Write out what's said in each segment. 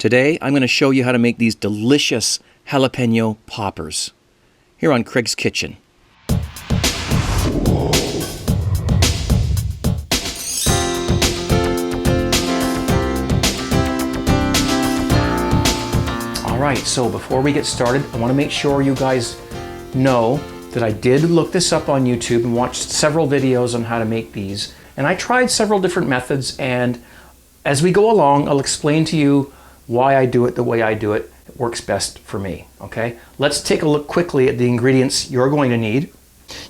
Today, I'm going to show you how to make these delicious jalapeno poppers here on Craig's Kitchen. All right, so before we get started, I want to make sure you guys know that I did look this up on YouTube and watched several videos on how to make these. And I tried several different methods, and as we go along, I'll explain to you why I do it the way I do it. It works best for me, okay? Let's take a look quickly at the ingredients you're going to need.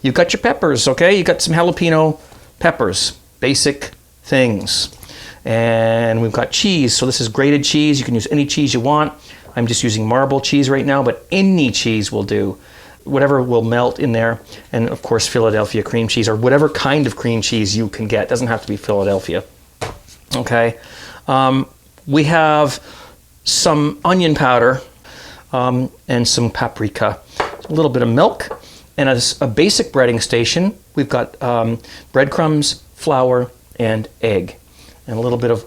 You've got your peppers, okay? You've got some jalapeno peppers, basic things. And we've got cheese, so this is grated cheese. You can use any cheese you want. I'm just using marble cheese right now, but any cheese will do. Whatever will melt in there. And of course, Philadelphia cream cheese, or whatever kind of cream cheese you can get. It doesn't have to be Philadelphia, okay? We have some onion powder and some paprika, a little bit of milk, and a basic breading station. We've got breadcrumbs, flour, and egg, and a little bit of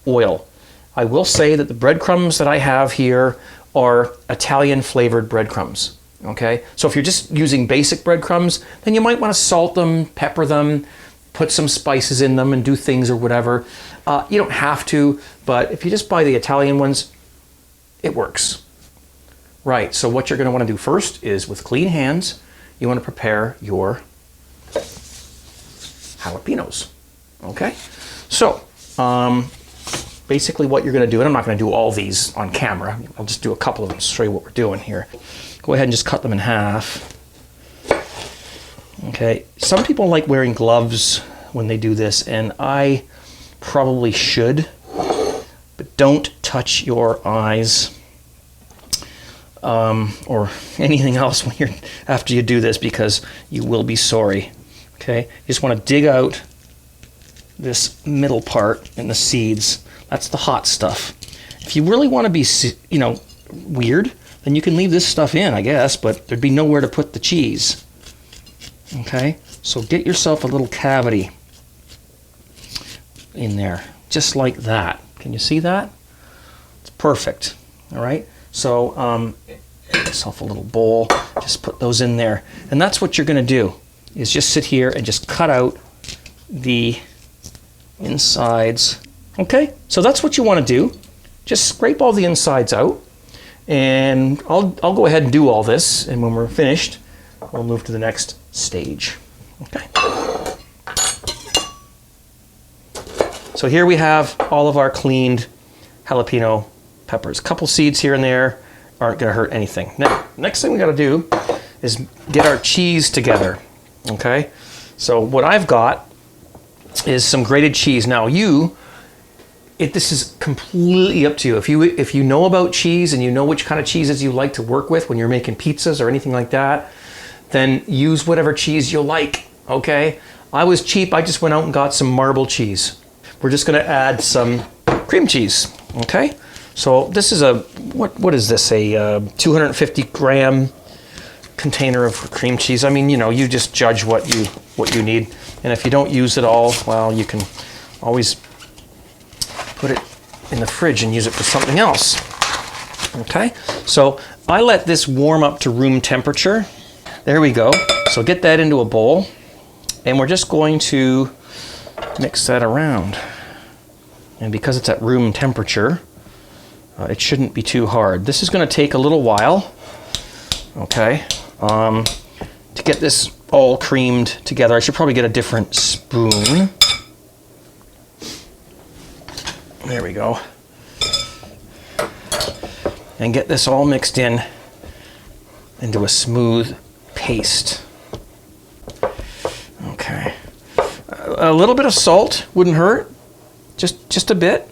oil. I will say that the breadcrumbs that I have here are Italian flavored breadcrumbs, okay? So if you're just using basic breadcrumbs, then you might want to salt them, pepper them, put some spices in them and do things or whatever. You don't have to, but if you just buy the Italian ones, it works. Right, so what you're going to want to do first is, with clean hands, you want to prepare your jalapenos, okay? So, basically what you're going to do, and I'm not going to do all these on camera, I'll just do a couple of them to show you what we're doing here. Go ahead and just cut them in half. Okay, some people like wearing gloves when they do this, and I probably should, but don't touch your eyes or anything else when after you do this, because you will be sorry. Okay, you just want to dig out this middle part and the seeds. That's the hot stuff. If you really want to be, weird, then you can leave this stuff in, I guess, but there'd be nowhere to put the cheese. Okay, so get yourself a little cavity in there, just like that. Can you see that? It's perfect. All right, so get yourself a little bowl, just put those in there, and that's what you're going to do, is just sit here and just cut out the insides. Okay, so that's what you want to do. Just scrape all the insides out, and I'll go ahead and do all this, and when we're finished, we'll move to the next stage. Okay. So here we have all of our cleaned jalapeno peppers. A couple seeds here and there aren't going to hurt anything. Now, next thing we got to do is get our cheese together. Okay. So what I've got is some grated cheese. Now this is completely up to you. If you know about cheese and you know which kind of cheeses you like to work with when you're making pizzas or anything like that, then use whatever cheese you like, okay? I was cheap, I just went out and got some marble cheese. We're just gonna add some cream cheese, okay? So this is what is this, a 250 gram container of cream cheese. I mean, you just judge what you need. And if you don't use it all, well, you can always put it in the fridge and use it for something else, okay? So I let this warm up to room temperature. There we go. So get that into a bowl, and we're just going to mix that around. And because it's at room temperature, it shouldn't be too hard. This is going to take a little while, okay, to get this all creamed together. I should probably get a different spoon. There we go. And get this all mixed into a smooth paste. Okay. A little bit of salt wouldn't hurt. Just a bit.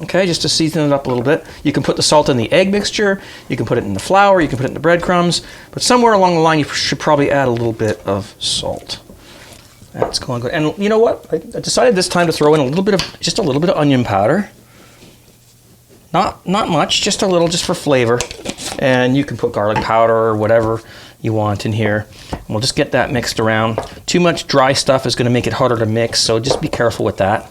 Okay, just to season it up a little bit. You can put the salt in the egg mixture, you can put it in the flour, you can put it in the breadcrumbs, but somewhere along the line you should probably add a little bit of salt. That's going good. And you know what? I decided this time to throw in just a little bit of onion powder. Not much, just a little, just for flavor. And you can put garlic powder or whatever you want in here. And we'll just get that mixed around. Too much dry stuff is going to make it harder to mix, so just be careful with that.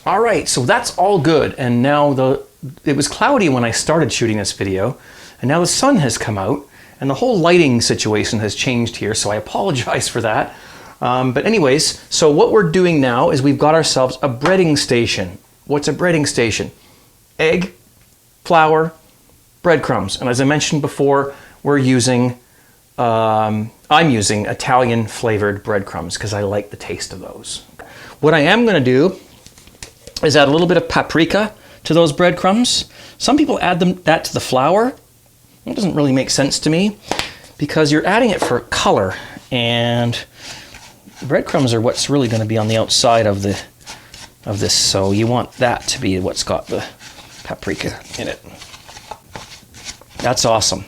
All right, so that's all good. And now the it was cloudy when I started shooting this video, and now the sun has come out, and the whole lighting situation has changed here, so I apologize for that. But anyways, so what we're doing now is we've got ourselves a breading station. What's a breading station? Egg, flour, breadcrumbs. And as I mentioned before, we're using, I'm using Italian flavored breadcrumbs because I like the taste of those. What I am going to do is add a little bit of paprika to those breadcrumbs. Some people add that to the flour. It doesn't really make sense to me because you're adding it for color, and breadcrumbs are what's really going to be on the outside of this, so you want that to be what's got the paprika in it. That's awesome.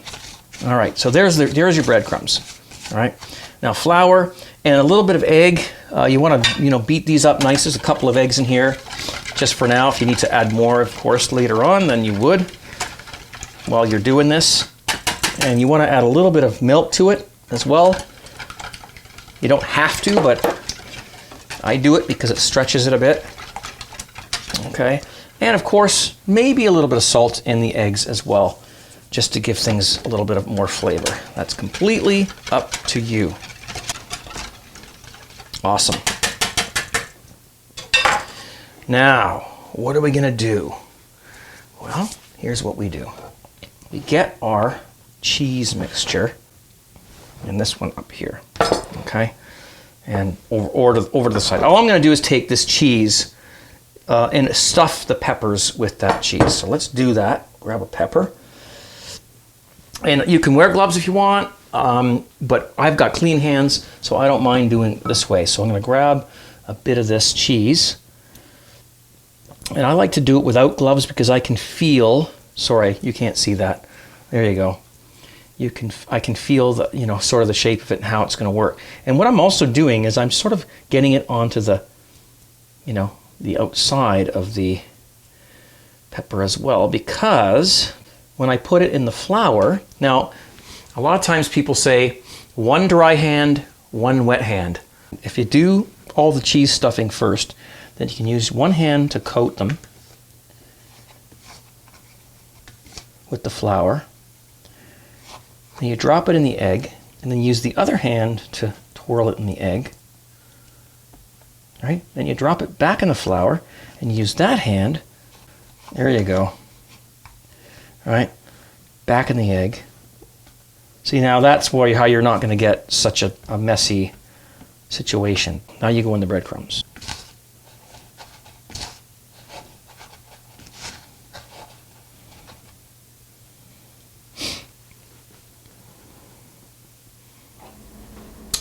All right, so there's your breadcrumbs. All right, now flour and a little bit of egg. You want to beat these up nice. There's a couple of eggs in here just for now. If you need to add more, of course, later on, then you would while you're doing this. And you want to add a little bit of milk to it as well. You don't have to, but I do it because it stretches it a bit. Okay, and of course, maybe a little bit of salt in the eggs as well, just to give things a little bit of more flavor. That's completely up to you. Awesome. Now, what are we gonna do? Well, here's what we do. We get our cheese mixture, and this one up here, okay? And over to the side. All I'm gonna do is take this cheese and stuff the peppers with that cheese. So let's do that. Grab a pepper. And you can wear gloves if you want, but I've got clean hands, so I don't mind doing it this way. So I'm gonna grab a bit of this cheese. And I like to do it without gloves because I can feel, sorry, you can't see that. There you go. I can feel the, sort of the shape of it and how it's gonna work. And what I'm also doing is I'm sort of getting it onto the, the outside of the pepper as well, because when I put it in the flour, now a lot of times people say one dry hand, one wet hand. If you do all the cheese stuffing first, then you can use one hand to coat them with the flour. Then you drop it in the egg, and then use the other hand to twirl it in the egg. Right? Then you drop it back in the flour and use that hand. There you go. All right? Back in the egg. See, now that's how you're not going to get such a messy situation. Now you go in the breadcrumbs.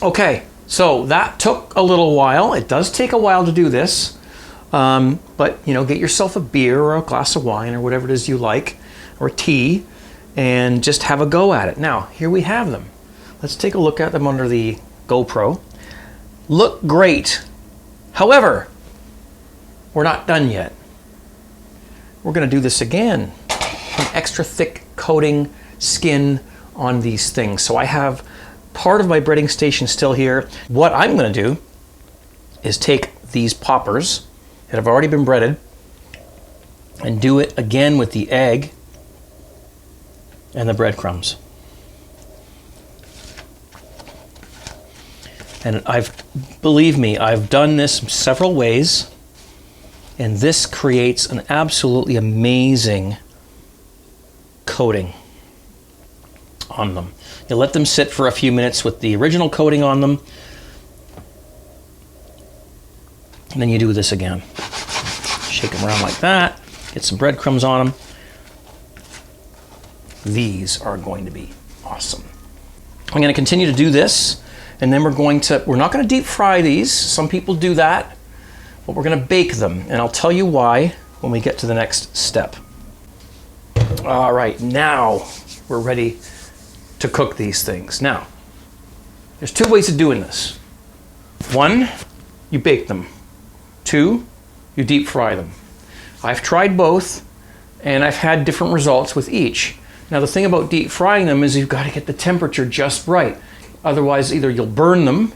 Okay, so that took a little while. It does take a while to do this, but get yourself a beer or a glass of wine or whatever it is you like, or tea, and just have a go at it. Now, here we have them. Let's take a look at them under the GoPro. Look great. However, we're not done yet. We're going to do this again. An extra thick coating skin on these things. So I have part of my breading station still here. What I'm going to do is take these poppers that have already been breaded and do it again with the egg and the breadcrumbs. And believe me, I've done this several ways, and this creates an absolutely amazing coating on them. You let them sit for a few minutes with the original coating on them, and then you do this again. Shake them around like that, get some breadcrumbs on them. These are going to be awesome. I'm going to continue to do this, and then we're not going to deep fry these. Some people do that, but we're going to bake them, and I'll tell you why when we get to the next step. All right, now we're ready to cook these things. Now, there's two ways of doing this. One, you bake them. Two, you deep fry them. I've tried both, and I've had different results with each. Now, the thing about deep frying them is you've got to get the temperature just right. Otherwise, either you'll burn them,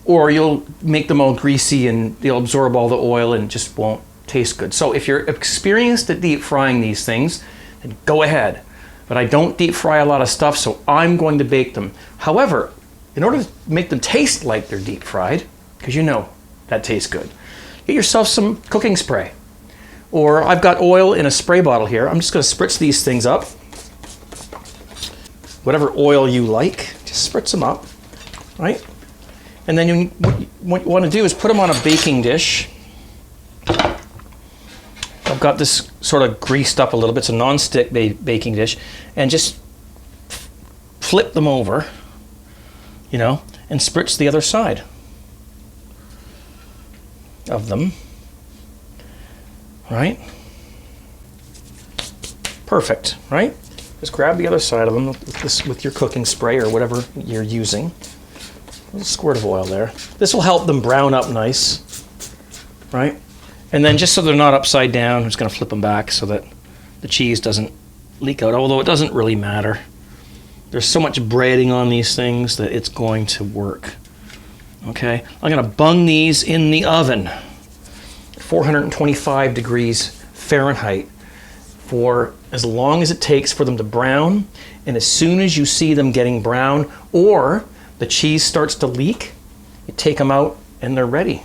or you'll make them all greasy and they'll absorb all the oil and just won't taste good. So if you're experienced at deep frying these things, then go ahead. But I don't deep fry a lot of stuff, so I'm going to bake them. However, in order to make them taste like they're deep fried, because you know that tastes good, get yourself some cooking spray. Or I've got oil in a spray bottle here. I'm just going to spritz these things up. Whatever oil you like, just spritz them up, right? And then what you want to do is put them on a baking dish. I've got this sort of greased up a little bit. It's a non-stick baking dish. And just flip them over, you know, and spritz the other side of them, right? Perfect, right? Just grab the other side of them with your cooking spray or whatever you're using. A little squirt of oil there. This will help them brown up nice, right? And then just so they're not upside down, I'm just going to flip them back so that the cheese doesn't leak out, although it doesn't really matter. There's so much braiding on these things that it's going to work. Okay, I'm going to bung these in the oven, 425 degrees Fahrenheit, for as long as it takes for them to brown. And as soon as you see them getting brown or the cheese starts to leak, you take them out and they're ready.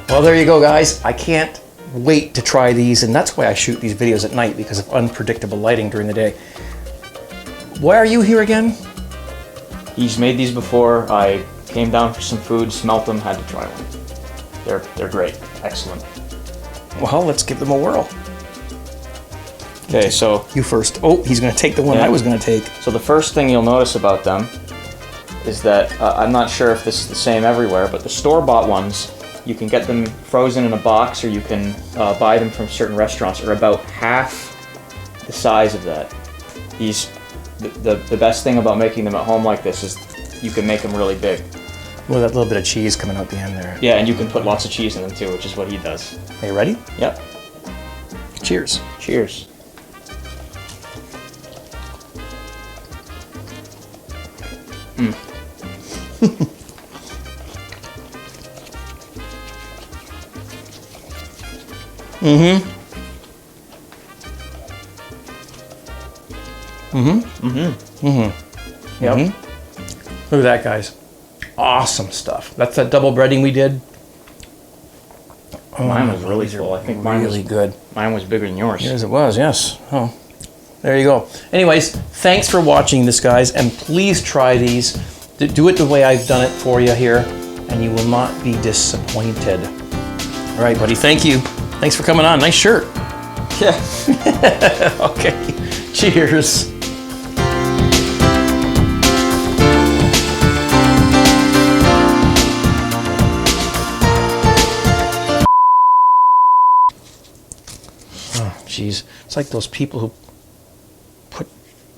Well, there you go, guys. I can't wait to try these, and that's why I shoot these videos at night, because of unpredictable lighting during the day. Why are you here again? He's made these before. I came down for some food, smelt them, had to try one. They're great. Excellent. Well, let's give them a whirl. Okay, so You first. Oh, he's going to take the one I was going to take. So the first thing you'll notice about them is that I'm not sure if this is the same everywhere, but the store-bought ones, you can get them frozen in a box, or you can buy them from certain restaurants, are about half the size of that. The best thing about making them at home like this is you can make them really big. Well, that little bit of cheese coming out the end there. Yeah, and you can put lots of cheese in them too, which is what he does. Are you ready? Yep. Cheers. Cheers. Mm-hmm. Yep. Look at that, guys. Awesome stuff. That's that double breading we did. Oh, mine was really full. I think mine was really good. Mine was bigger than yours. Yes, it was. Yes. Oh, there you go. Anyways, thanks for watching this, guys, and please try these. Do it the way I've done it for you here, and you will not be disappointed. All right, buddy. Thank you. Thanks for coming on. Nice shirt. Yeah. Okay. Cheers. Oh, jeez. It's like those people who put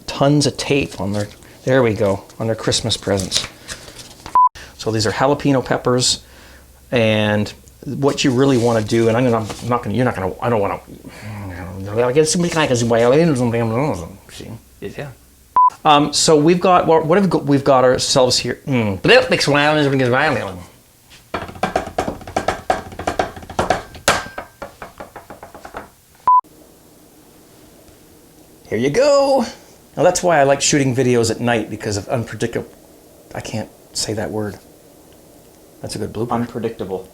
tons of tape on their, there we go, on their Christmas presents. So these are jalapeno peppers, and what you really want to do, and I don't want to get some kind of yeah. So we've got what have we've got ourselves here. Here you go. Now that's why I like shooting videos at night, because of unpredictable. I can't say that word. That's a good blooper. Unpredictable.